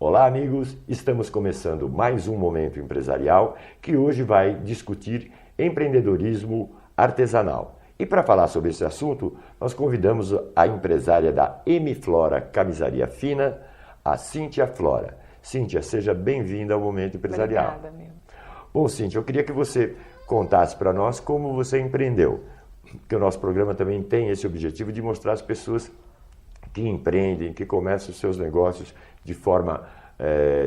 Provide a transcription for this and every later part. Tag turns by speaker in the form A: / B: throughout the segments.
A: Olá, amigos! Estamos começando mais um Momento Empresarial que hoje vai discutir empreendedorismo artesanal. E para falar sobre esse assunto, nós convidamos a empresária da M-Flora Camisaria Fina, a Cíntia Flora. Cíntia, seja bem-vinda ao Momento Empresarial.
B: Obrigada, meu.
A: Bom, Cíntia, eu queria que você contasse para nós como você empreendeu, porque o nosso programa também tem esse objetivo de mostrar às pessoas que empreendem, que começam os seus negócios de forma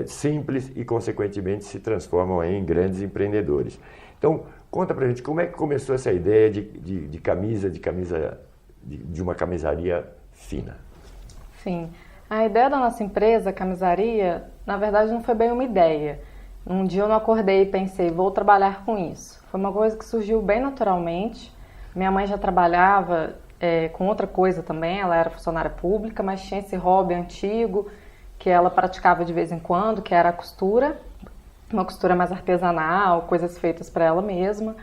A: simples e, consequentemente, se transformam em grandes empreendedores. Então, conta pra gente como é que começou essa ideia de uma camisaria fina.
B: Sim, a ideia da nossa empresa, a camisaria, na verdade não foi bem uma ideia. Um dia eu não acordei e pensei, vou trabalhar com isso. Foi uma coisa que surgiu bem naturalmente. Minha mãe já trabalhava com outra coisa também, ela era funcionária pública, mas tinha esse hobby antigo que ela praticava de vez em quando, que era a costura, uma costura mais artesanal, coisas feitas para ela mesma.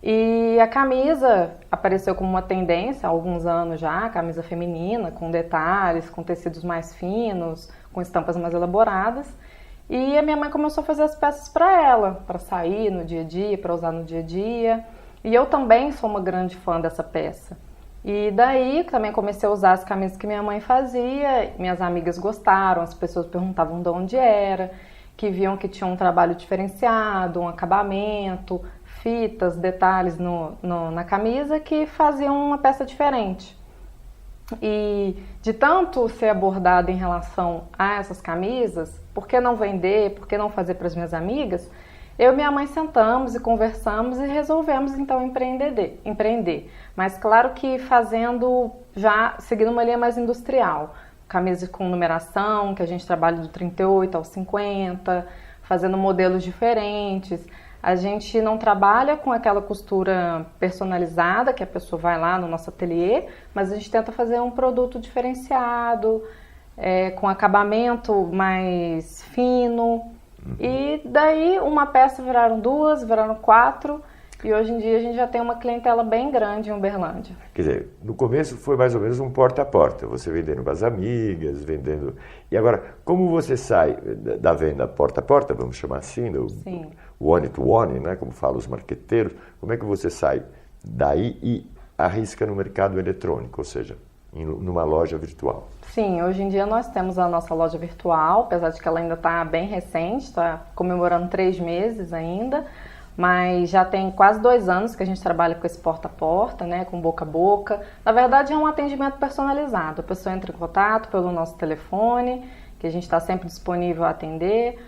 B: E a camisa apareceu como uma tendência há alguns anos já, a camisa feminina, com detalhes, com tecidos mais finos, com estampas mais elaboradas. E a minha mãe começou a fazer as peças para ela, para sair no dia a dia, para usar no dia a dia. E eu também sou uma grande fã dessa peça. E daí também comecei a usar as camisas que minha mãe fazia, minhas amigas gostaram, as pessoas perguntavam de onde era, que viam que tinha um trabalho diferenciado, um acabamento, fitas, detalhes na camisa que faziam uma peça diferente. E de tanto ser abordada em relação a essas camisas, por que não vender, por que não fazer para as minhas amigas, eu e minha mãe sentamos e conversamos e resolvemos então empreender. Mas claro que seguindo uma linha mais industrial. Camisas com numeração, que a gente trabalha do 38 ao 50, fazendo modelos diferentes. A gente não trabalha com aquela costura personalizada, que a pessoa vai lá no nosso ateliê, mas a gente tenta fazer um produto diferenciado, com acabamento mais fino. E daí uma peça viraram duas, viraram quatro, e hoje em dia a gente já tem uma clientela bem grande em Uberlândia.
A: Quer dizer, no começo foi mais ou menos um porta a porta, você vendendo para as amigas, vendendo... E agora, como você sai da venda porta a porta, vamos chamar assim, do one to one, né, como falam os marqueteiros, como é que você sai daí e arrisca no mercado eletrônico, ou seja, numa loja virtual?
B: Sim, hoje em dia nós temos a nossa loja virtual, apesar de que ela ainda está bem recente, está comemorando 3 meses ainda, mas já tem quase 2 anos que a gente trabalha com esse porta a porta, né, com boca a boca. Na verdade é um atendimento personalizado, a pessoa entra em contato pelo nosso telefone, que a gente está sempre disponível a atender,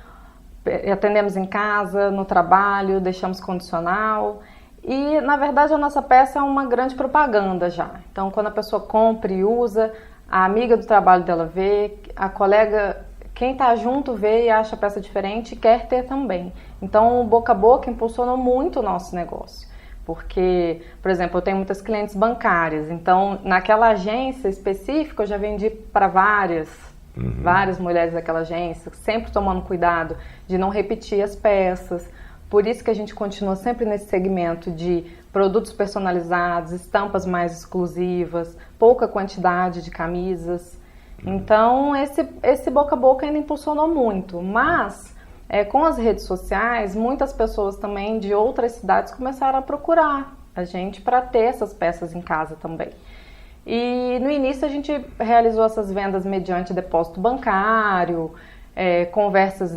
B: atendemos em casa, no trabalho, deixamos condicional. E, na verdade, a nossa peça é uma grande propaganda já. Então, quando a pessoa compra e usa, a amiga do trabalho dela vê, a colega, quem está junto vê e acha a peça diferente e quer ter também. Então, o boca a boca impulsionou muito o nosso negócio. Porque, por exemplo, eu tenho muitas clientes bancárias. Então, naquela agência específica, eu já vendi para várias mulheres daquela agência, sempre tomando cuidado de não repetir as peças. Por isso que a gente continua sempre nesse segmento de produtos personalizados, estampas mais exclusivas, pouca quantidade de camisas. Então, esse boca a boca ainda impulsionou muito. Mas, com as redes sociais, muitas pessoas também de outras cidades começaram a procurar a gente para ter essas peças em casa também. E no início a gente realizou essas vendas mediante depósito bancário, conversas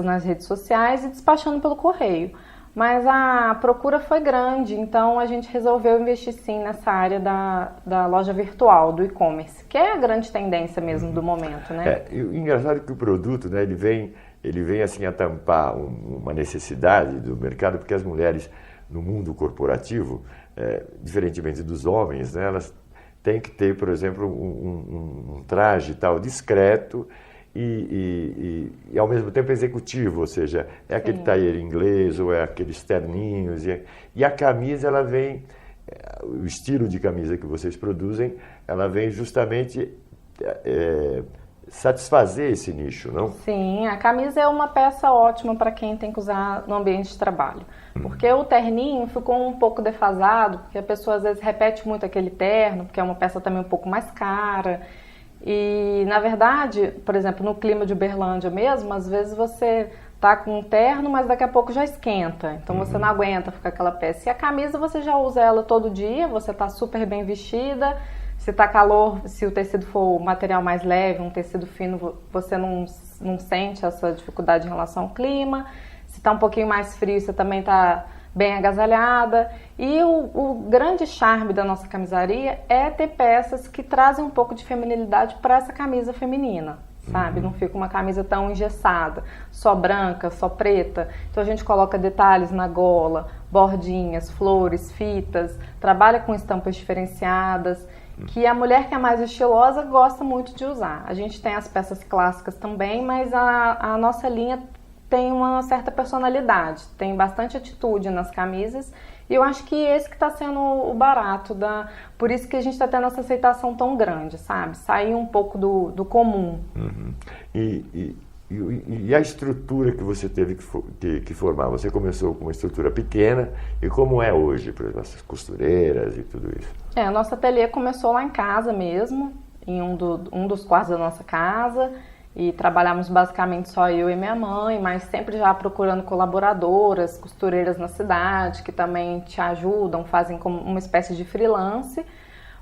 B: nas redes sociais e despachando pelo correio. Mas a procura foi grande, então a gente resolveu investir sim nessa área da loja virtual, do e-commerce, que é a grande tendência mesmo do momento, né?
A: E o engraçado é que o produto, né, ele vem assim a tampar uma necessidade do mercado, porque as mulheres no mundo corporativo, diferentemente dos homens, né, elas têm que ter, por exemplo, um traje tal discreto, e ao mesmo tempo executivo, ou seja, é aquele tailleur inglês ou é aqueles terninhos, e a camisa ela vem, o estilo de camisa que vocês produzem, ela vem justamente satisfazer esse nicho, não?
B: Sim, a camisa é uma peça ótima para quem tem que usar no ambiente de trabalho. Porque o terninho ficou um pouco defasado, porque a pessoa às vezes repete muito aquele terno, porque é uma peça também um pouco mais cara. E, na verdade, por exemplo, no clima de Uberlândia mesmo, às vezes você tá com um terno, mas daqui a pouco já esquenta. Então você não aguenta ficar aquela peça. E a camisa você já usa ela todo dia, você tá super bem vestida. Se tá calor, se o tecido for um material mais leve, um tecido fino, você não sente essa dificuldade em relação ao clima. Se tá um pouquinho mais frio, você também tá bem agasalhada. E o grande charme da nossa camisaria é ter peças que trazem um pouco de feminilidade para essa camisa feminina, sabe? Não fica uma camisa tão engessada, só branca, só preta. Então a gente coloca detalhes na gola, bordinhas, flores, fitas, trabalha com estampas diferenciadas, que a mulher que é mais estilosa gosta muito de usar. A gente tem as peças clássicas também, mas a nossa linha tem uma certa personalidade, tem bastante atitude nas camisas, e eu acho que esse que está sendo o barato, por isso que a gente está tendo essa aceitação tão grande, sabe? Sair um pouco do comum.
A: E a estrutura que você teve que formar? Você começou com uma estrutura pequena, e como é hoje, por exemplo, as costureiras e tudo isso?
B: O nosso ateliê começou lá em casa mesmo, em um dos quartos da nossa casa, e trabalhamos basicamente só eu e minha mãe, mas sempre já procurando colaboradoras, costureiras na cidade, que também te ajudam, fazem como uma espécie de freelance,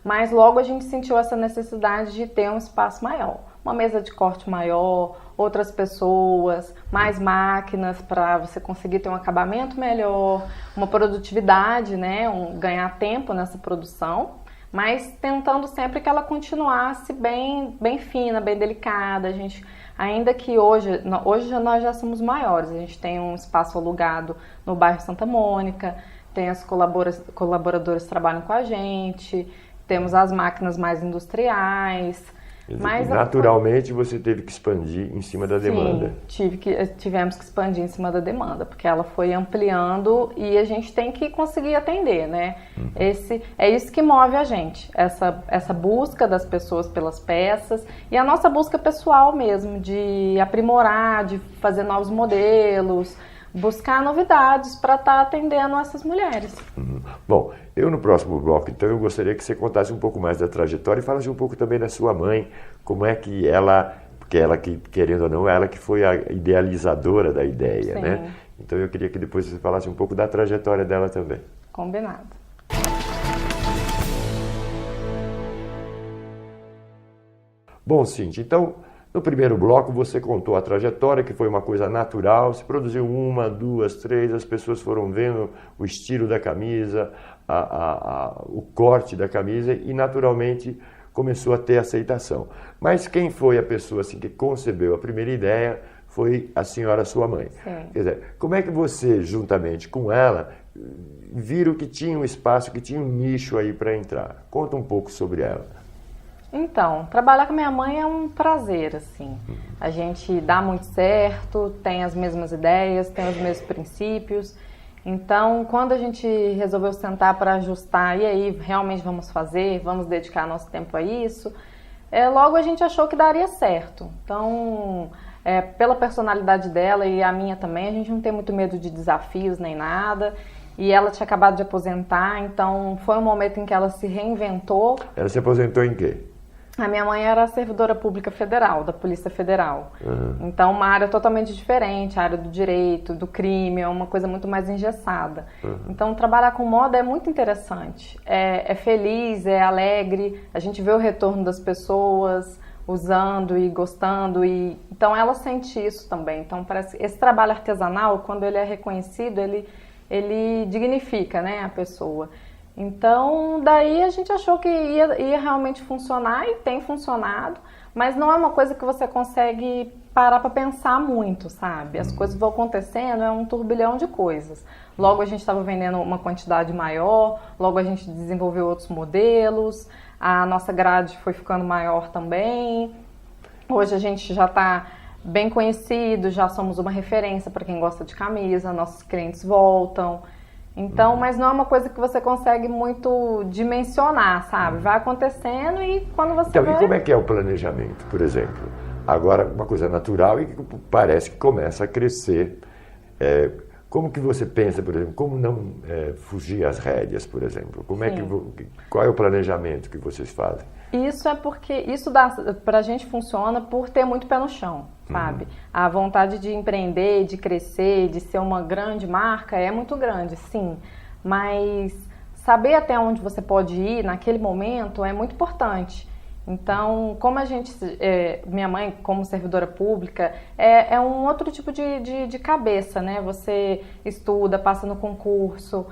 B: mas logo a gente sentiu essa necessidade de ter um espaço maior, uma mesa de corte maior, outras pessoas, mais máquinas para você conseguir ter um acabamento melhor, uma produtividade, né, ganhar tempo nessa produção, mas tentando sempre que ela continuasse bem fina, bem delicada. A gente, ainda que hoje nós já somos maiores, a gente tem um espaço alugado no bairro Santa Mônica, tem as colaboradoras que trabalham com a gente, temos as máquinas mais industriais.
A: Mas naturalmente você teve que expandir em cima da demanda.
B: Sim, tivemos que expandir em cima da demanda, porque ela foi ampliando e a gente tem que conseguir atender, né? É isso que move a gente, essa busca das pessoas pelas peças e a nossa busca pessoal mesmo, de aprimorar, de fazer novos modelos, buscar novidades para estar atendendo essas mulheres.
A: Bom, eu no próximo bloco, então, eu gostaria que você contasse um pouco mais da trajetória e falasse um pouco também da sua mãe, como é que ela, porque ela que, querendo ou não, ela que foi a idealizadora da ideia,
B: Sim.
A: né? Então eu queria que depois você falasse um pouco da trajetória dela também.
B: Combinado.
A: Bom, Cíntia, então, no primeiro bloco você contou a trajetória, que foi uma coisa natural, se produziu uma, duas, três, as pessoas foram vendo o estilo da camisa, o corte da camisa e naturalmente começou a ter aceitação. Mas quem foi a pessoa assim, que concebeu a primeira ideia foi a senhora, sua mãe.
B: Sim.
A: Quer dizer, como é que você, juntamente com ela, viram que tinha um espaço, que tinha um nicho aí para entrar? Conta um pouco sobre ela.
B: Então, trabalhar com minha mãe é um prazer, assim. A gente dá muito certo, tem as mesmas ideias, tem os mesmos princípios. Então, quando a gente resolveu sentar para ajustar, e aí, realmente vamos fazer, vamos dedicar nosso tempo a isso, logo a gente achou que daria certo. Então, pela personalidade dela e a minha também, a gente não tem muito medo de desafios nem nada. E ela tinha acabado de aposentar, então foi um momento em que ela se reinventou.
A: Ela se aposentou em quê?
B: A minha mãe era servidora pública federal, da Polícia Federal. Então, uma área totalmente diferente, a área do direito, do crime, é uma coisa muito mais engessada. Então, trabalhar com moda é muito interessante. É feliz, é alegre, a gente vê o retorno das pessoas usando e gostando. Então, ela sente isso também. Então, parece que esse trabalho artesanal, quando ele é reconhecido, ele dignifica, né, a pessoa. Então, daí a gente achou que ia realmente funcionar e tem funcionado, mas não é uma coisa que você consegue parar para pensar muito, sabe? As coisas vão acontecendo, é um turbilhão de coisas. Logo a gente estava vendendo uma quantidade maior, logo a gente desenvolveu outros modelos, a nossa grade foi ficando maior também. Hoje a gente já está bem conhecido, já somos uma referência para quem gosta de camisa, nossos clientes voltam. Então, mas não é uma coisa que você consegue muito dimensionar, sabe? Vai acontecendo e quando você
A: Então,
B: vê...
A: e como é que é o planejamento, por exemplo? Agora, uma coisa natural e que parece que começa a crescer. Como que você pensa, por exemplo, como não fugir às rédeas, por exemplo? Qual é o planejamento que vocês fazem?
B: Isso é porque isso para a gente funciona por ter muito pé no chão, sabe? A vontade de empreender, de crescer, de ser uma grande marca é muito grande, sim. Mas saber até onde você pode ir naquele momento é muito importante. Então, como minha mãe, como servidora pública, é um outro tipo de cabeça, né? Você estuda, passa no concurso,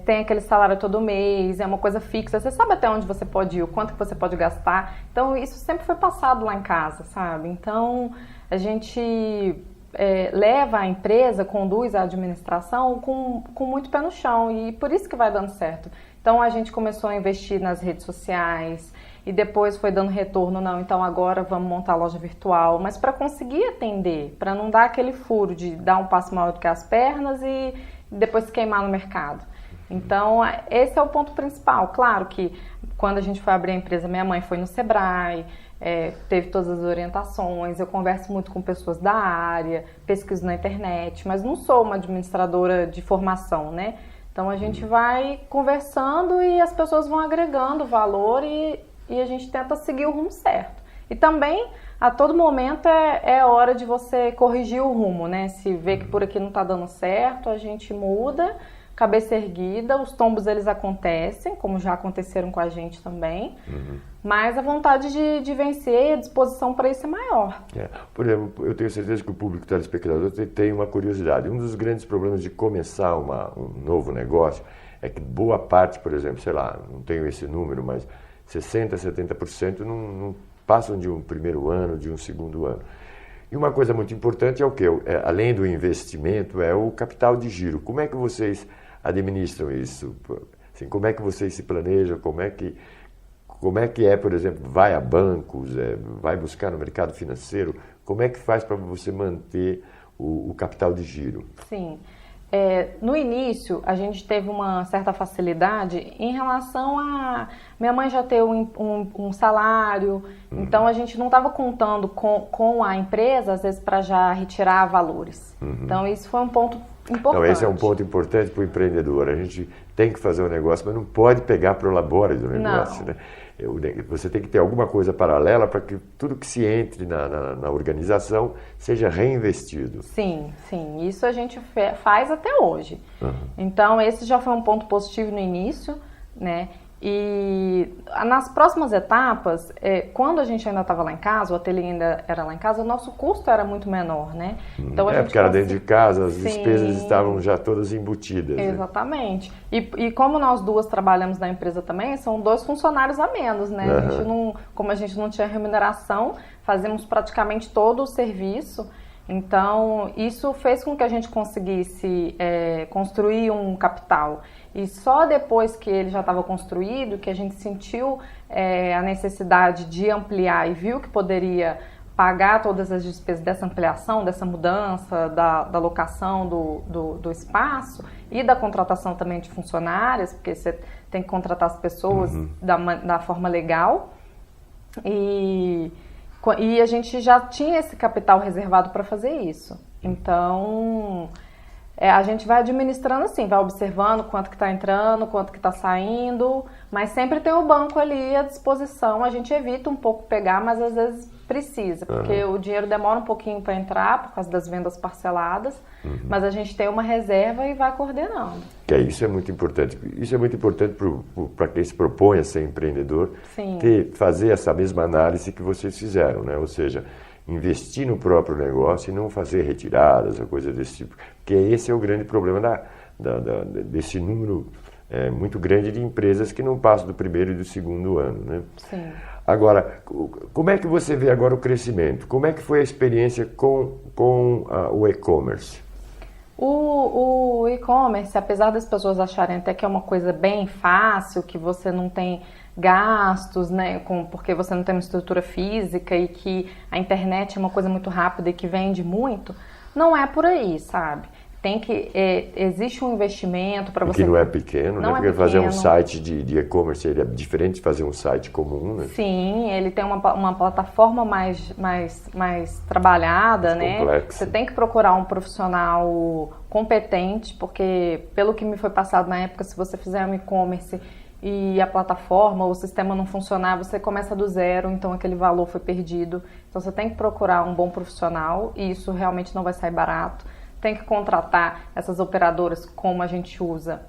B: tem aquele salário todo mês, é uma coisa fixa, você sabe até onde você pode ir, o quanto que você pode gastar. Então, isso sempre foi passado lá em casa, sabe? Então, a gente leva a empresa, conduz a administração com muito pé no chão e por isso que vai dando certo. Então, a gente começou a investir nas redes sociais, e depois foi dando retorno, não, então agora vamos montar a loja virtual, mas para conseguir atender, para não dar aquele furo de dar um passo maior do que as pernas e depois se queimar no mercado. Então, esse é o ponto principal. Claro que quando a gente foi abrir a empresa, minha mãe foi no Sebrae, teve todas as orientações, eu converso muito com pessoas da área, pesquiso na internet, mas não sou uma administradora de formação, né? Então, a gente vai conversando e as pessoas vão agregando valor e a gente tenta seguir o rumo certo. E também, a todo momento, é hora de você corrigir o rumo, né? Se vê que por aqui não está dando certo, a gente muda, cabeça erguida, os tombos eles acontecem, como já aconteceram com a gente também, mas a vontade de vencer e a disposição para isso é maior.
A: Por exemplo, eu tenho certeza que o público telespectador tem uma curiosidade. Um dos grandes problemas de começar um novo negócio é que boa parte, por exemplo, sei lá, não tenho esse número, mas 60%, 70% não passam de um primeiro ano, de um segundo ano. E uma coisa muito importante é o quê? Além do investimento, é o capital de giro. Como é que vocês administram isso? Assim, como é que vocês se planejam? Como é que por exemplo, vai a bancos, vai buscar no mercado financeiro? Como é que faz para você manter o capital de giro?
B: Sim. No início, a gente teve uma certa facilidade em relação a minha mãe já ter um salário, então a gente não estava contando com a empresa, às vezes, para já retirar valores. Então, isso foi um ponto importante.
A: Então, esse é um ponto importante para o empreendedor. A gente tem que fazer um negócio, mas não pode pegar para o labore do negócio, né? Você tem que ter alguma coisa paralela para que tudo que se entre na organização seja reinvestido.
B: Sim, sim. Isso a gente faz até hoje. Então, esse já foi um ponto positivo no início, né? E nas próximas etapas, quando a gente ainda estava lá em casa, o ateliê ainda era lá em casa, o nosso custo era muito menor, né?
A: Então, porque era dentro de casa, as despesas estavam já todas embutidas.
B: Exatamente. Né? E como nós duas trabalhamos na empresa também, são 2 funcionários a menos, né? A gente como a gente não tinha remuneração, fazemos praticamente todo o serviço. Então, isso fez com que a gente conseguisse construir um capital. E só depois que ele já estava construído, que a gente sentiu a necessidade de ampliar e viu que poderia pagar todas as despesas dessa ampliação, dessa mudança, da locação do espaço e da contratação também de funcionárias, porque você tem que contratar as pessoas da forma legal. E a gente já tinha esse capital reservado para fazer isso. Então, a gente vai administrando assim, vai observando quanto que está entrando, quanto que está saindo, mas sempre tem o banco ali à disposição. A gente evita um pouco pegar, mas às vezes precisa, porque o dinheiro demora um pouquinho para entrar por causa das vendas parceladas, mas a gente tem uma reserva e vai coordenando.
A: Isso é muito importante. Isso é muito importante para quem se propõe a ser empreendedor, fazer essa mesma análise que vocês fizeram, né? Ou seja, investir no próprio negócio e não fazer retiradas ou coisa desse tipo. Porque esse é o grande problema desse número muito grande de empresas que não passam do primeiro e do segundo ano, né?
B: Sim.
A: Agora, como é que você vê agora o crescimento? Como é que foi a experiência com o e-commerce?
B: O e-commerce, apesar das pessoas acharem até que é uma coisa bem fácil, que você não tem gastos, né, porque você não tem uma estrutura física e que a internet é uma coisa muito rápida e que vende muito, não é por aí, sabe? Existe um investimento para você...
A: Que não é pequeno, né? Porque fazer um site de e-commerce é diferente de fazer um site comum, né?
B: Sim, ele tem uma plataforma mais trabalhada, mais, né? Complexa. Você tem que procurar um profissional competente, porque pelo que me foi passado na época, se você fizer um e-commerce e a plataforma ou o sistema não funcionar, você começa do zero, então aquele valor foi perdido. Então você tem que procurar um bom profissional e isso realmente não vai sair barato. Tem que contratar essas operadoras como a gente usa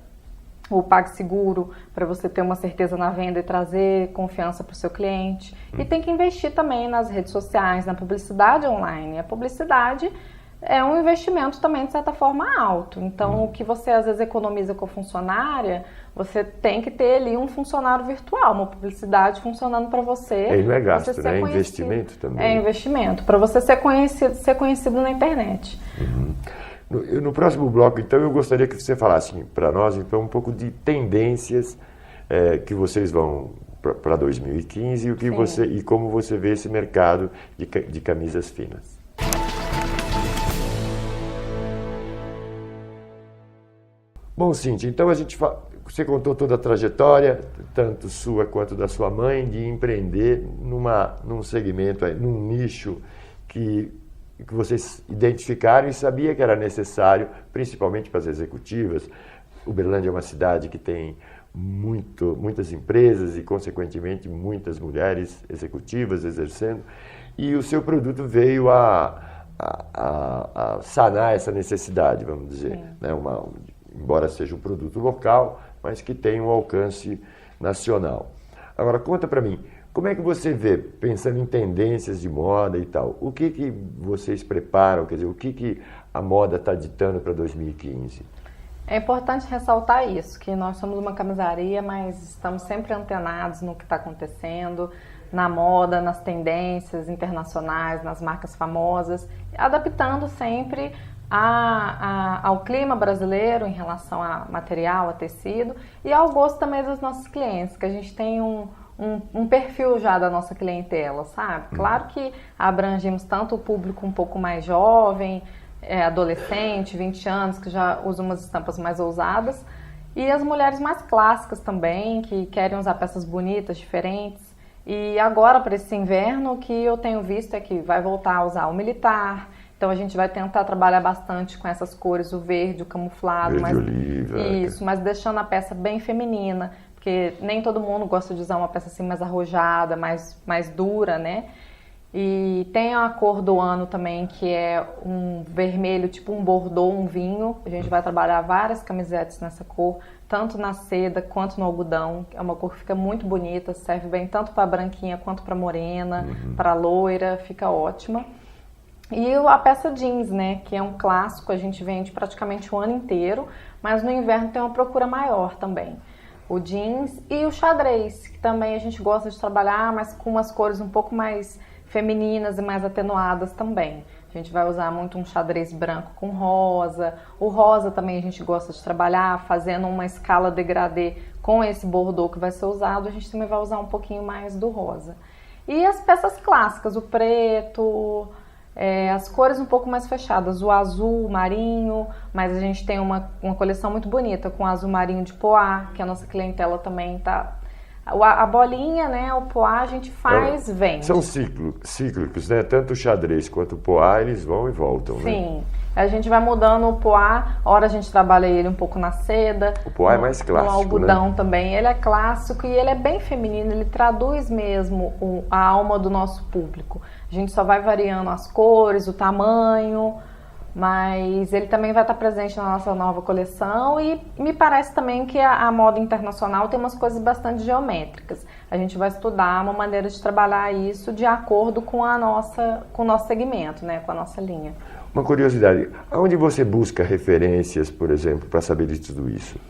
B: o PagSeguro, para você ter uma certeza na venda e trazer confiança para o seu cliente. E tem que investir também nas redes sociais, na publicidade online. A publicidade é um investimento também, de certa forma, alto. Então, o que você às vezes economiza com a funcionária, você tem que ter ali um funcionário virtual, uma publicidade funcionando para você.
A: Não é gasto, né? É investimento também.
B: É investimento, para você ser conhecido na internet.
A: No próximo bloco, então, eu gostaria que você falasse para nós, então, um pouco de tendências que vocês vão para 2015 e como você vê esse mercado de camisas finas. Bom, Cíntia, então você contou toda a trajetória, tanto sua quanto da sua mãe, de empreender num segmento, num nicho que vocês identificaram e sabia que era necessário, principalmente para as executivas. Uberlândia é uma cidade que tem muitas empresas e, consequentemente, muitas mulheres executivas exercendo, e o seu produto veio a sanar essa necessidade, vamos dizer, né? Embora seja um produto local, mas que tem um alcance nacional. Agora, conta para mim, como é que você vê, pensando em tendências de moda e tal, o que vocês preparam, quer dizer, o que a moda está ditando para 2015?
B: É importante ressaltar isso, que nós somos uma camisaria, mas estamos sempre antenados no que está acontecendo, na moda, nas tendências internacionais, nas marcas famosas, adaptando sempre ao clima brasileiro em relação a material, a tecido e ao gosto também dos nossos clientes, que a gente tem um perfil já da nossa clientela, sabe? Claro que abrangemos tanto o público um pouco mais jovem, adolescente, 20 anos, que já usa umas estampas mais ousadas, e as mulheres mais clássicas também, que querem usar peças bonitas, diferentes. E agora, para esse inverno, o que eu tenho visto é que vai voltar a usar o militar. Então a gente vai tentar trabalhar bastante com essas cores, o verde, o camuflado,
A: verde oliva,
B: mas deixando a peça bem feminina, porque nem todo mundo gosta de usar uma peça assim mais arrojada, mais dura, né? E tem a cor do ano também, que é um vermelho, tipo um bordô, um vinho. A gente vai trabalhar várias camisetas nessa cor, tanto na seda quanto no algodão. É uma cor que fica muito bonita, serve bem tanto para branquinha quanto para morena, para loira, fica ótima. E a peça jeans, né, que é um clássico, a gente vende praticamente o ano inteiro, mas no inverno tem uma procura maior também. O jeans e o xadrez, que também a gente gosta de trabalhar, mas com umas cores um pouco mais femininas e mais atenuadas também. A gente vai usar muito um xadrez branco com rosa. O rosa também a gente gosta de trabalhar, fazendo uma escala degradê com esse bordô que vai ser usado, a gente também vai usar um pouquinho mais do rosa. E as peças clássicas, o preto... as cores um pouco mais fechadas, o azul marinho, mas a gente tem uma coleção muito bonita com azul marinho de poá, que a nossa clientela também tá... A bolinha, né, o poá a gente faz, vende.
A: São cíclicos, né? Tanto o xadrez quanto o poá, eles vão e voltam, né?
B: Sim, a gente vai mudando o poá, hora a gente trabalha ele um pouco na seda.
A: O poá é mais clássico,
B: no algodão,
A: né?
B: Também, ele é clássico e ele é bem feminino, ele traduz mesmo a alma do nosso público. A gente só vai variando as cores, o tamanho, mas ele também vai estar presente na nossa nova coleção e me parece também que a moda internacional tem umas coisas bastante geométricas. A gente vai estudar uma maneira de trabalhar isso de acordo com o nosso segmento, né, com a nossa linha.
A: Uma curiosidade, aonde você busca referências, por exemplo, para saber de tudo isso?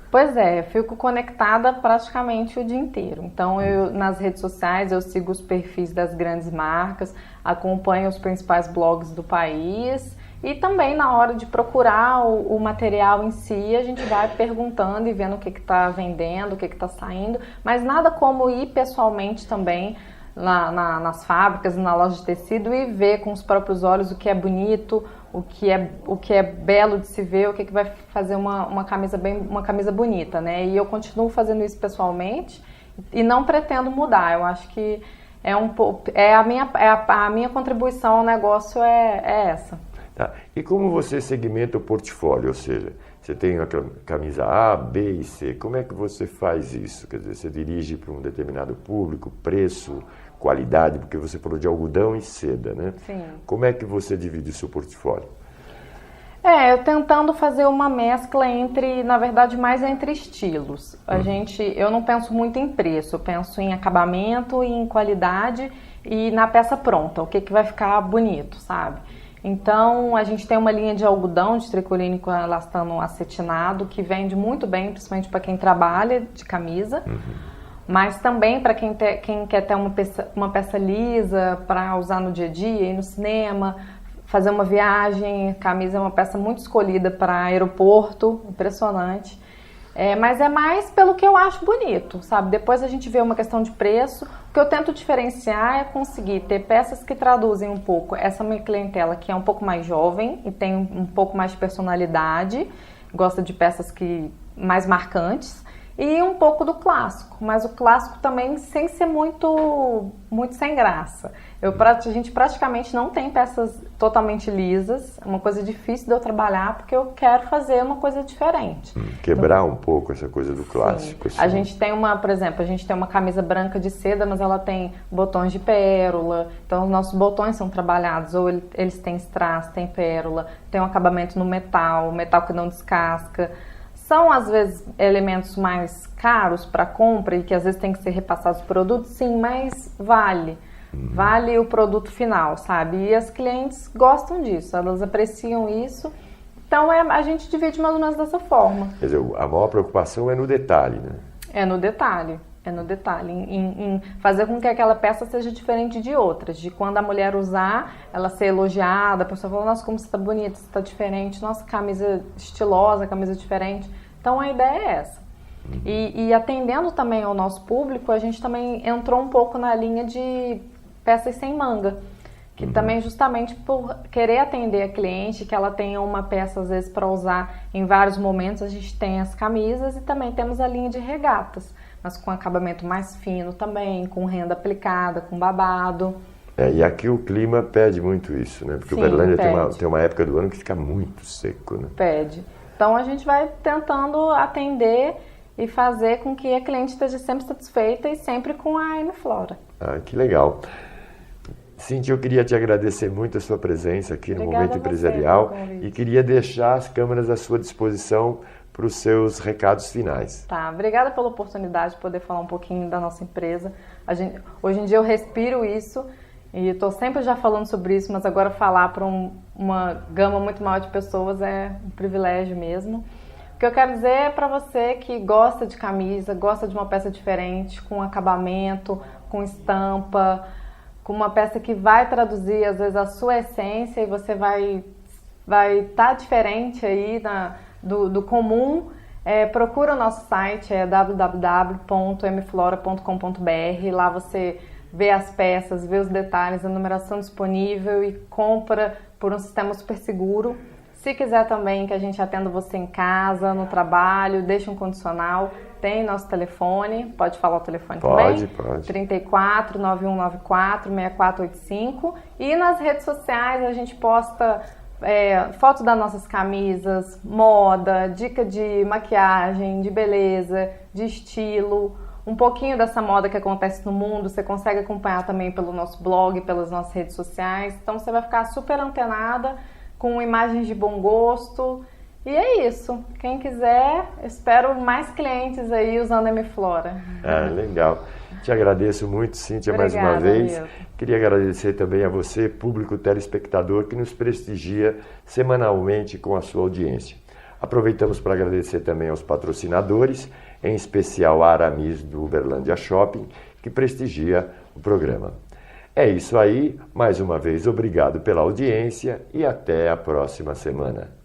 B: Pois é, eu fico conectada praticamente o dia inteiro. Então, nas redes sociais, eu sigo os perfis das grandes marcas, acompanho os principais blogs do país e também na hora de procurar o material em si, a gente vai perguntando e vendo o que está vendendo, o que está saindo, mas nada como ir pessoalmente também nas fábricas, na loja de tecido e ver com os próprios olhos o que é bonito, o que é belo de se ver, o que vai fazer uma camisa bonita, né? E eu continuo fazendo isso pessoalmente e não pretendo mudar. Eu acho que a minha contribuição ao negócio é essa.
A: Tá. E como você segmenta o portfólio? Ou seja, você tem a camisa A, B e C. Como é que você faz isso? Quer dizer, você dirige para um determinado público, preço, qualidade, porque você falou de algodão e seda, né?
B: Sim.
A: Como é que você divide o seu portfólio?
B: Eu tentando fazer uma mescla entre, na verdade, mais entre estilos. Eu não penso muito em preço, eu penso em acabamento, em qualidade e na peça pronta, o que vai ficar bonito, sabe? Então, a gente tem uma linha de algodão de tricoline com elastano acetinado que vende muito bem, principalmente para quem trabalha de camisa, mas também para quem quer ter uma peça lisa para usar no dia a dia, ir no cinema, fazer uma viagem. Camisa é uma peça muito escolhida para aeroporto, impressionante. Mas é mais pelo que eu acho bonito, sabe? Depois a gente vê uma questão de preço. O que eu tento diferenciar é conseguir ter peças que traduzem um pouco essa minha clientela, que é um pouco mais jovem e tem um pouco mais de personalidade, gosta de peças mais marcantes, e um pouco do clássico, mas o clássico também sem ser muito sem graça. A gente praticamente não tem peças totalmente lisas, é uma coisa difícil de eu trabalhar porque eu quero fazer uma coisa diferente.
A: Quebrar um pouco essa coisa do clássico.
B: Assim. A gente tem por exemplo, a gente tem uma camisa branca de seda, mas ela tem botões de pérola, então os nossos botões são trabalhados, ou eles têm strass, tem pérola, tem um acabamento no metal que não descasca. São, às vezes, elementos mais caros para compra e que, às vezes, tem que ser repassados produtos, sim, mas vale. Vale o produto final, sabe? E as clientes gostam disso, elas apreciam isso. Então, a gente divide mais ou menos dessa forma.
A: Quer dizer, a maior preocupação é no detalhe, né?
B: É no detalhe. Em fazer com que aquela peça seja diferente de outras, de quando a mulher usar, ela ser elogiada, a pessoa fala, nossa, como você está bonita, você está diferente, nossa, camisa estilosa, camisa diferente. Então a ideia é essa. E atendendo também ao nosso público, a gente também entrou um pouco na linha de peças sem manga, que também justamente por querer atender a cliente, que ela tenha uma peça às vezes para usar em vários momentos, a gente tem as camisas e também temos a linha de regatas, mas com acabamento mais fino também, com renda aplicada, com babado.
A: E aqui o clima pede muito isso, né? Porque o Uberlândia tem uma época do ano que fica muito seco, né?
B: Pede. Então a gente vai tentando atender e fazer com que a cliente esteja sempre satisfeita e sempre com a M-Flora.
A: Que legal. Cíntia, eu queria te agradecer muito a sua presença aqui no Momento Empresarial e queria deixar as câmeras à sua disposição para os seus recados finais.
B: Tá, obrigada pela oportunidade de poder falar um pouquinho da nossa empresa. Hoje em dia eu respiro isso e estou sempre já falando sobre isso, mas agora falar para uma gama muito maior de pessoas é um privilégio mesmo. O que eu quero dizer é para você que gosta de camisa, gosta de uma peça diferente, com acabamento, com estampa, com uma peça que vai traduzir às vezes a sua essência e você vai estar diferente aí do comum. Procura o nosso site, www.mflora.com.br. Lá você vê as peças, vê os detalhes, a numeração disponível e compra por um sistema super seguro. Se quiser também que a gente atenda você em casa, no trabalho, deixe um condicional, tem nosso telefone, pode falar o telefone também?
A: Pode.
B: 34 9194 6485. E nas redes sociais a gente posta fotos das nossas camisas, moda, dica de maquiagem, de beleza, de estilo, um pouquinho dessa moda que acontece no mundo, você consegue acompanhar também pelo nosso blog, pelas nossas redes sociais, então você vai ficar super antenada, com imagens de bom gosto, e é isso. Quem quiser, espero mais clientes aí usando a M-Flora.
A: Legal. Te agradeço muito, Cíntia, mais uma vez.
B: Milton.
A: Queria agradecer também a você, público telespectador, que nos prestigia semanalmente com a sua audiência. Aproveitamos para agradecer também aos patrocinadores, em especial a Aramis do Uberlândia Shopping, que prestigia o programa. É isso aí, mais uma vez obrigado pela audiência e até a próxima semana.